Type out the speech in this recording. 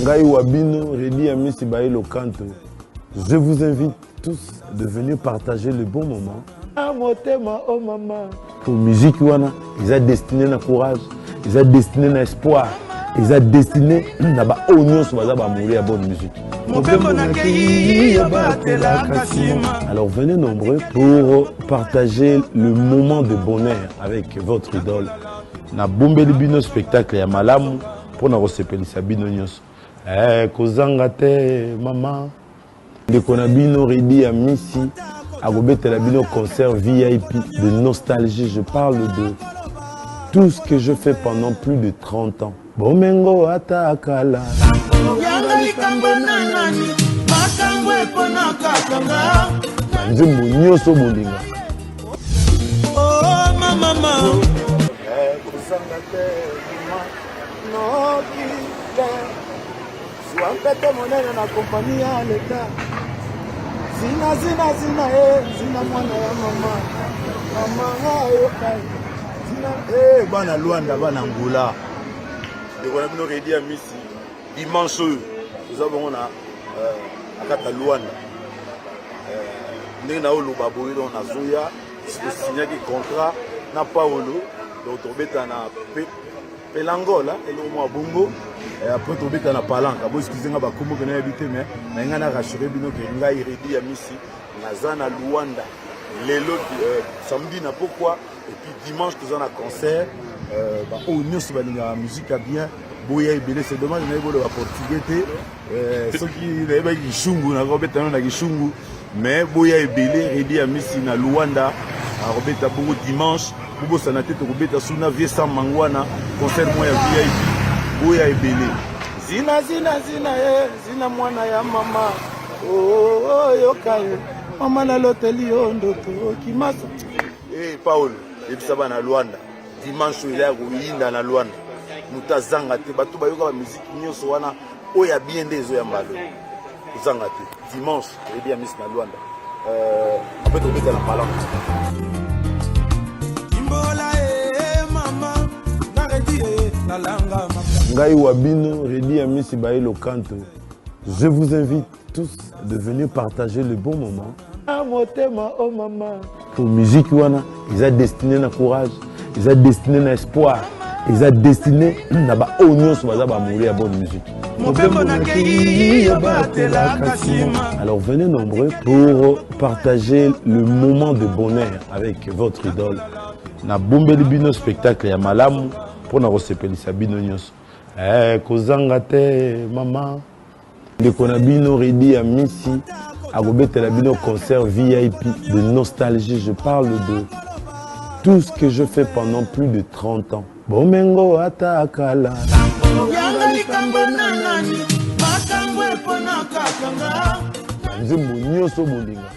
Ngai Wabino, Redi Amisi Bailo Kanto. Je vous invite tous de venir partager le bon moment. Ah, mon thème, oh maman. Pour musique, ils ont destiné na courage, ils ont destiné na espoir, ils ont destiné na ba oignon sur la mourir à bonne musique. Alors venez nombreux pour partager le moment de bonheur avec votre idole. Na bombeli bino spectacle ya malamu pour na rosepelisa bino nyonso. Kozanga te mama. Ndeko na bino Redi Amisi akobetela bino concert VIP de nostalgie. Je parle de tout ce que je fais pendant plus de 30 ans. Bomengo atakala. Nzembo nyonso bolinga. Oh mama. Kozanga te mama. No kite. Suampete monene na kompani ya leta. Zina zina mwana ya mama. Mama ayo kai. Zina bana Luanda bana Ngula. Ndeko na bino Redi Amisi dimanche nous avons na akata Luanda. Ndenge na oloba boye don na zoya signé contrat na Paolo donc tobeta na Pelangola et le mois bongo et après tobeta na Palanka bo excusez nga ba kombo que na habité mais na nga na rassurer bino que ngai Redi Amisi naza na Luanda lelo samedi na pourquoi et puis dimanche nous avons un concert ba o nyos ba la musique a bien boya ebele c'est dommage na ebolo ba portugais ceux qui na ba gishungu na robeta na gishungu mais boya ebele Redi Amisi na Luanda a robeta bongo dimanche Bobo Sanate Tokobeta Suna Viesa Mangwana concert moya VIP boya ebele zina mwana ya mama oh yokaye mama na loteli ondoto kimasa Paul ebisa bana Luanda dimanche ile ya kuyinda na Luanda mutazanga te bato bayoka ba musique nyonso wana oya bien ndezo ya mbalo uzanga te dimanche Redi Amisi na Luanda peut tobeta na Palanka. Ngai Wabino, Redi Amisi Bailo Kanto. Je vous invite tous de venir partager le bon moment. Ah, mon thème, oh maman. Pour musique, ils ont destiné na courage, ils ont destiné na espoir, ils ont destiné na ba oignon sur la mourir à bonne musique. Alors venez nombreux pour partager le moment de bonheur avec votre idole. Na bombeli bino spectacle ya malamu pour na rosepelisa bino nyonso. Kozanga te mama. Ndeko na bino Redi Amisi akobetela bino concert VIP de nostalgie. Je parle de tout ce que je fais pendant plus de 30 ans. Bomengo atakala. Nzembo nyonso bolinga.